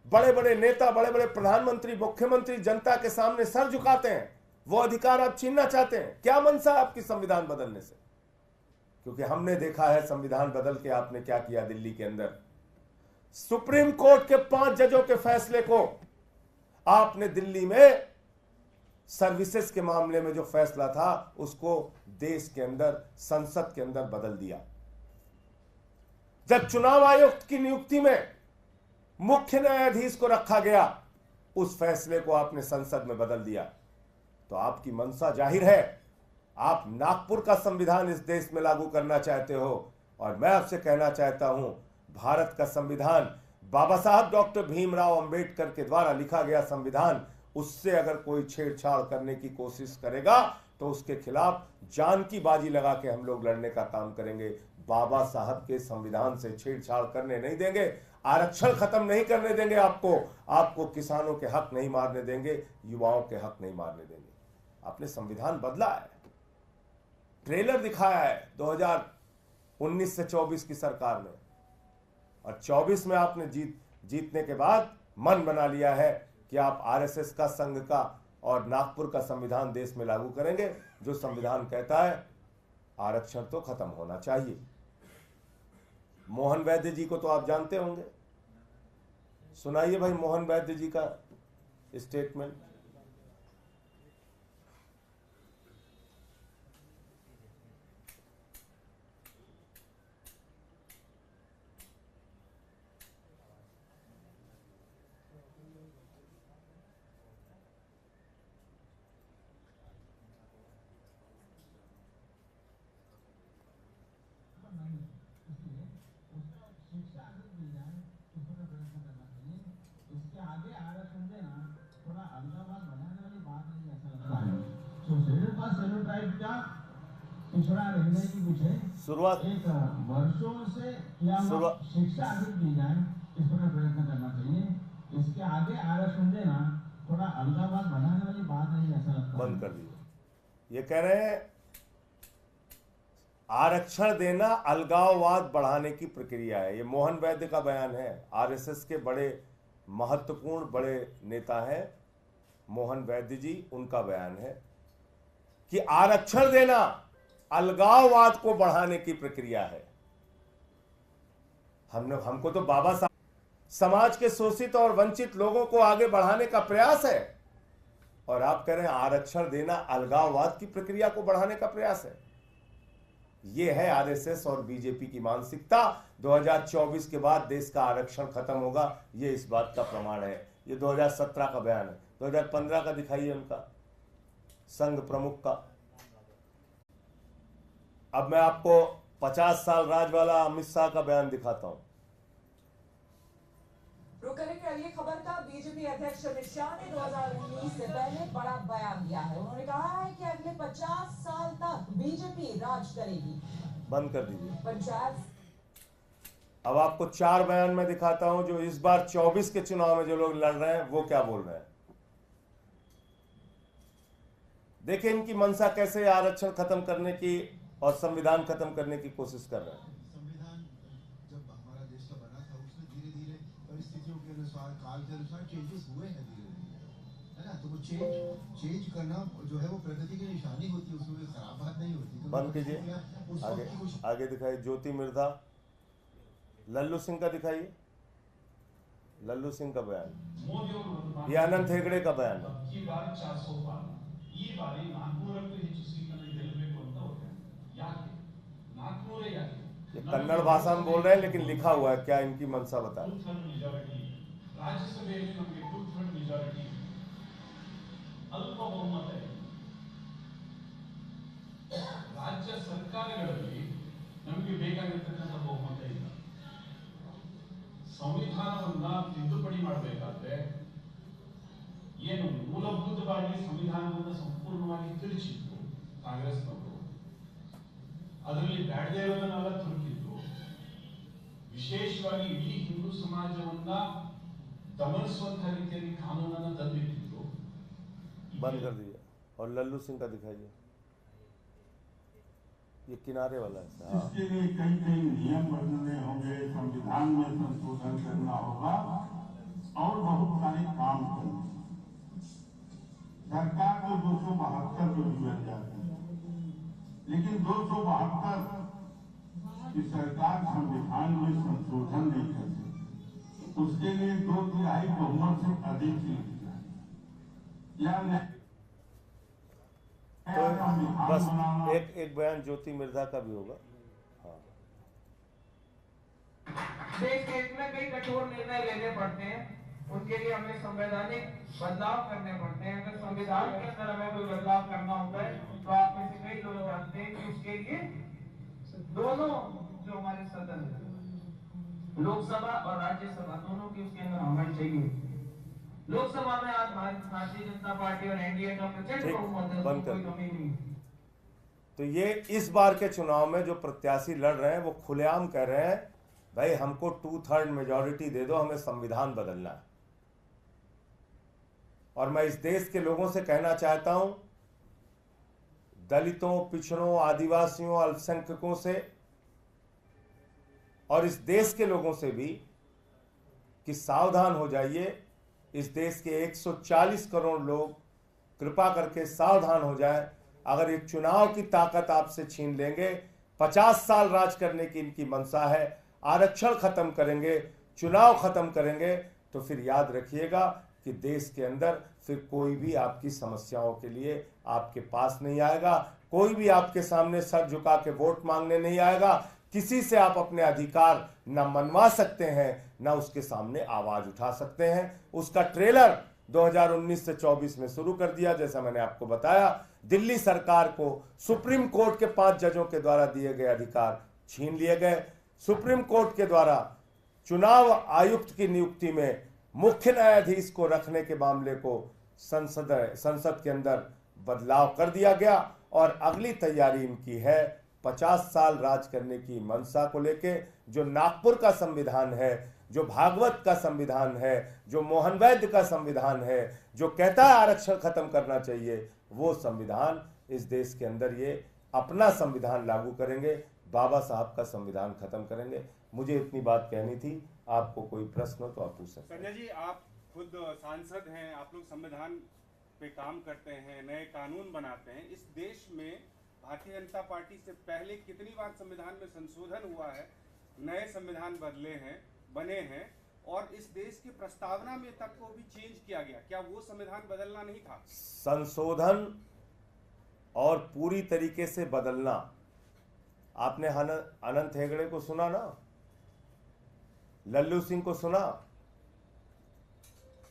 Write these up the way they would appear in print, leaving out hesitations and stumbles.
बड़े बड़े नेता, बड़े बड़े प्रधानमंत्री, मुख्यमंत्री जनता के सामने सर झुकाते हैं, वो अधिकार आप छीनना चाहते हैं। क्या मनसा है आपकी संविधान बदलने से? क्योंकि हमने देखा है संविधान बदल के आपने क्या किया दिल्ली के अंदर। सुप्रीम कोर्ट के 5 जजों के फैसले को आपने दिल्ली में सर्विसेज के मामले में जो फैसला था उसको देश के अंदर, संसद के अंदर बदल दिया। जब चुनाव आयुक्त की नियुक्ति में मुख्य न्यायाधीश को रखा गया, उस फैसले को आपने संसद में बदल दिया। तो आपकी मंशा जाहिर है, आप नागपुर का संविधान इस देश में लागू करना चाहते हो। और मैं आपसे कहना चाहता हूं, भारत का संविधान बाबा साहब डॉक्टर भीमराव अंबेडकर के द्वारा लिखा गया संविधान, उससे अगर कोई छेड़छाड़ करने की कोशिश करेगा तो उसके खिलाफ जान की बाजी लगा के हम लोग लड़ने का काम करेंगे। बाबा साहब के संविधान से छेड़छाड़ करने नहीं देंगे, आरक्षण खत्म नहीं करने देंगे, आपको किसानों के हक नहीं मारने देंगे, युवाओं के हक नहीं मारने देंगे। आपने संविधान बदला है, ट्रेलर दिखाया है 2019 से 24 की सरकार में, और 24 में आपने जीतने के बाद मन बना लिया है कि आप आरएसएस का, संघ का और नागपुर का संविधान देश में लागू करेंगे, जो संविधान कहता है आरक्षण तो खत्म होना चाहिए। मोहन वैद्य जी को तो आप जानते होंगे, सुनाइए भाई मोहन वैद्य जी का स्टेटमेंट। पिछड़ा रहने की पूछे शुरुआत एक वर्षों से या शिक्षा अधिक दी जाए, इस पर प्रयत्न करना चाहिए। इसके आगे आरक्षण देना थोड़ा अलगाववाद बढ़ाने वाली बात नहीं, ऐसा लगता है। बंद कर दीजिए। ये कह रहे हैं आरक्षण देना अलगाववाद बढ़ाने की प्रक्रिया है। ये मोहन वैद्य का बयान है, आरएसएस के बड़े महत्वपूर्ण बड़े नेता हैं मोहन वैद्य जी, उनका बयान है कि आरक्षण देना अलगाववाद को बढ़ाने की प्रक्रिया है। हमको तो बाबा साहब समाज के शोषित और वंचित लोगों को आगे बढ़ाने का प्रयास है, और आप कह रहे हैं आरक्षण देना अलगाववाद की प्रक्रिया को बढ़ाने का प्रयास है। यह है आरएसएस और बीजेपी की मानसिकता। 2024 के बाद देश का आरक्षण खत्म होगा, यह इस बात का प्रमाण है। यह 2017 का बयान है। 2015 का दिखाइए उनका, संघ प्रमुख का। अब मैं आपको 50 साल राज वाला अमित शाह का बयान दिखाता हूं। रुक करेंगे अगली खबर का। बीजेपी अध्यक्ष अमित शाह ने 2019 से पहले बड़ा बयान दिया है। उन्होंने कहा है कि अगले 50 साल तक बीजेपी राज करेगी। बंद कर दीजिए पंचायत। अब आपको 4 बयान में दिखाता हूं जो इस बार 24 के चुनाव में जो लोग लड़ रहे हैं वो क्या बोल रहे हैं। देखिए इनकी मंशा कैसे आरक्षण खत्म करने की और संविधान खत्म करने की कोशिश कर रहे हैं। संविधान जब हमारा देश का बना था उसमें धीरे धीरे परिस्थितियों के अनुसार, काल के अनुसार चेंजेस हुए हैं धीरे धीरे, है ना। तो वो चेंज करना जो है वो प्रगति की निशानी होती है, उसमें कोई खराब बात नहीं होती। तो बंद कीजिए, आगे दिखाइए। ज्योति मिर्धा, लल्लू सिंह का दिखाइए, लल्लू सिंह का बयान। ये आनंद हेगड़े का बयान है। ये कन्नड़ भाषा में बोल रहे हैं लेकिन लिखा हुआ है, क्या इनकी मंशा बता रहे। राज्यसभೆಯಲ್ಲಿ ನಮಗೆ 2/3 ಮೆಜಾರಿಟಿ ಅಲ್ಪ ಬಹುಮತ ಇದೆ. ರಾಜ್ಯ ಸರ್ಕಾರಗಳಲ್ಲಿ ನಮಗೆ ಬೇಕಾಗಿರತಕ್ಕಂಥ ಬಹುಮತ ಇಲ್ಲ. ಸಂವಿಧಾನವನ್ನ ತಿದ್ದುಪಡಿ ಮಾಡಬೇಕಾದ್ರೆ ಏನು ಮೂಲಭೂತವಾಗಿ ಸಂವಿಧಾನವನ್ನು ಸಂಪೂರ್ಣವಾಗಿ ತಿರುಚಿತ್ತು ಕಾಂಗ್ರೆಸ್ನವರು, ಅದರಲ್ಲಿ ಬ್ಯಾಡದೇ ಇರೋದನ್ನೆಲ್ಲ ತುರುಕಿದ್ರು, ವಿಶೇಷವಾಗಿ ಇಡೀ ಹಿಂದೂ ಸಮಾಜವನ್ನ दमनस्वंत ರೀತಿಯಲ್ಲಿ ಕಾನೂನನ್ನು ತಂದಿಟ್ಟಿದ್ರು। बंद कर दीजिए। और लल्लू सिंह का दिखाइए, ये किनारे वाला है। इसके लिए कई कई नियम बदलने होंगे, संविधान में संशोधन करना होगा और काम करें। सरकार तो 272 पे भी बन जाती है, लेकिन 272 की सरकार संविधान में संशोधन नहीं कर सकती। उसके लिए 2/3 बहुमत से अधिक सीट या तो बस एक बयान ज्योति मिर्धा का भी होगा। हाँ, देश के हित में कई कठोर निर्णय लेने पड़ते हैं, उनके लिए हमें संवैधानिक बदलाव करने पड़ते हैं। अगर संविधान के अंदर हमें कोई बदलाव करना होता है तो आप में से कई लोग जानते हैं कि उसके लिए दोनों जो हमारे सदन है, लोकसभा और राज्यसभा, दोनों की उसके अंदर होना चाहिए। लोकसभा में आज भारतीय जनता पार्टी और एनडीए का प्रचंड बहुमत है, कोई कमी नहीं। तो ये इस बार के चुनाव में जो प्रत्याशी लड़ रहे हैं वो खुलेआम कह रहे हैं भाई हमको 2/3 मेजॉरिटी दे दो, हमें संविधान बदलना है। और मैं इस देश के लोगों से कहना चाहता हूं, दलितों, पिछड़ों, आदिवासियों, अल्पसंख्यकों से और इस देश के लोगों से भी कि सावधान हो जाइए। इस देश के 140 करोड़ लोग कृपा करके सावधान हो जाएं। अगर एक चुनाव की ताकत आपसे छीन लेंगे, 50 साल राज करने की इनकी मंशा है, आरक्षण खत्म करेंगे, चुनाव खत्म करेंगे, तो फिर याद रखिएगा कि देश के अंदर फिर कोई भी आपकी समस्याओं के लिए आपके पास नहीं आएगा, कोई भी आपके सामने सर झुका के वोट मांगने नहीं आएगा। किसी से आप अपने अधिकार न मनवा सकते हैं, न उसके सामने आवाज उठा सकते हैं। उसका ट्रेलर 2019 से 24 में शुरू कर दिया। जैसा मैंने आपको बताया, दिल्ली सरकार को सुप्रीम कोर्ट के 5 जजों के द्वारा दिए गए अधिकार छीन लिए गए। सुप्रीम कोर्ट के द्वारा चुनाव आयुक्त की नियुक्ति में मुख्य न्यायाधीश को रखने के मामले को संसद के अंदर बदलाव कर दिया गया और अगली तैयारी इनकी है 50 साल राज करने की मंशा को लेके। जो नागपुर का संविधान है, जो भागवत का संविधान है, जो मोहन वैद्य का संविधान है, जो कहता है आरक्षण खत्म करना चाहिए, वो संविधान इस देश के अंदर ये अपना संविधान लागू करेंगे, बाबा साहब का संविधान खत्म करेंगे। मुझे इतनी बात कहनी थी। आपको कोई प्रश्न हो तो आप पूछ सकते हैं। संजय जी, आप खुद सांसद हैं, आप लोग संविधान पे काम करते हैं, नए कानून बनाते हैं। इस देश में भारतीय जनता पार्टी से पहले कितनी बार संविधान में संशोधन हुआ है, नए संविधान बने हैं और इस देश की प्रस्तावना में तक को भी चेंज किया गया। क्या वो संविधान बदलना नहीं था? संशोधन और पूरी तरीके से बदलना, आपने अनंत हेगड़े को सुना ना, लल्लू सिंह को सुना।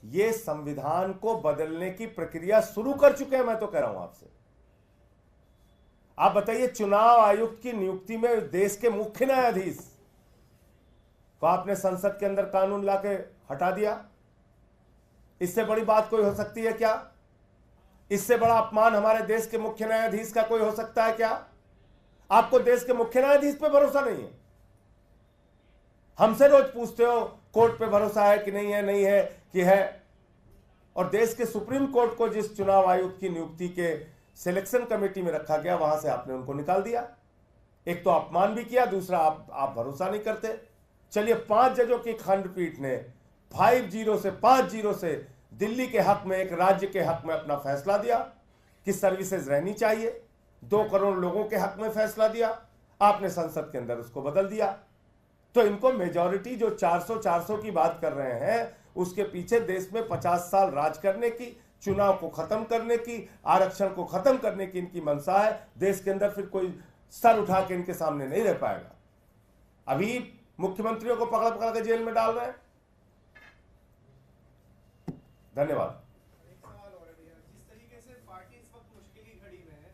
ये संविधान को बदलने की प्रक्रिया शुरू कर चुके हैं। मैं तो कह रहा हूं आपसे, आप बताइए, चुनाव आयुक्त की नियुक्ति में देश के मुख्य न्यायाधीश को आपने संसद के अंदर कानून लाके हटा दिया। इससे बड़ी बात कोई हो सकती है क्या? इससे बड़ा अपमान हमारे देश के मुख्य न्यायाधीश का कोई हो सकता है क्या? आपको देश के मुख्य न्यायाधीश पे भरोसा नहीं है? हमसे रोज पूछते हो कोर्ट पे भरोसा है कि नहीं है, नहीं है कि है। और देश के सुप्रीम कोर्ट को जिस चुनाव आयुक्त की नियुक्ति के सिलेक्शन कमेटी में रखा गया, वहां से आपने उनको निकाल दिया। एक तो अपमान भी किया, दूसरा आप भरोसा नहीं करते। चलिए, 5 जजों की खंडपीठ ने 5-0 से 5-0 से दिल्ली के हक में, एक राज्य के हक में अपना फैसला दिया कि सर्विसेज रहनी चाहिए। 2 करोड़ लोगों के हक में फैसला दिया। आपने संसद के अंदर उसको बदल दिया। तो इनको मेजॉरिटी जो 400 की बात कर रहे हैं, उसके पीछे देश में 50 साल राज करने की, चुनाव को खत्म करने की, आरक्षण को खत्म करने की इनकी मंशा है। देश के अंदर फिर कोई सर उठा के इनके सामने नहीं रह पाएगा। अभी मुख्यमंत्रियों को पकड़ पकड़ के जेल में डाल रहे हैं। धन्यवाद। एक सवाल और है भैया, जिस तरीके से पार्टी इस वक्त मुश्किल की घड़ी में है,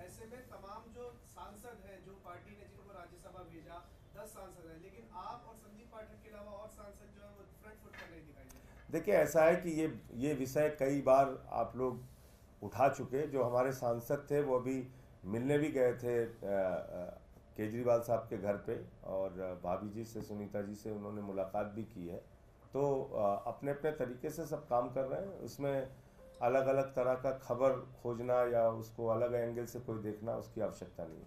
ऐसे में तमाम जो सांसद हैं, जो पार्टी ने जिनको राज्यसभा भेजा, 10 सांसद हैं, लेकिन आप और संदीप पाठक के अलावा और सांसद जो है वो फ्रंट फुट पर नहीं दिखाई देते। देखिए, ऐसा है कि ये विषय कई बार आप लोग उठा चुके। जो हमारे सांसद थे वो अभी मिलने भी गए थे केजरीवाल साहब के घर पे, और भाभी जी से, सुनीता जी से उन्होंने मुलाकात भी की है। तो अपने अपने तरीके से सब काम कर रहे हैं। उसमें अलग अलग तरह का खबर खोजना या उसको अलग एंगल से कोई देखना, उसकी आवश्यकता नहीं है।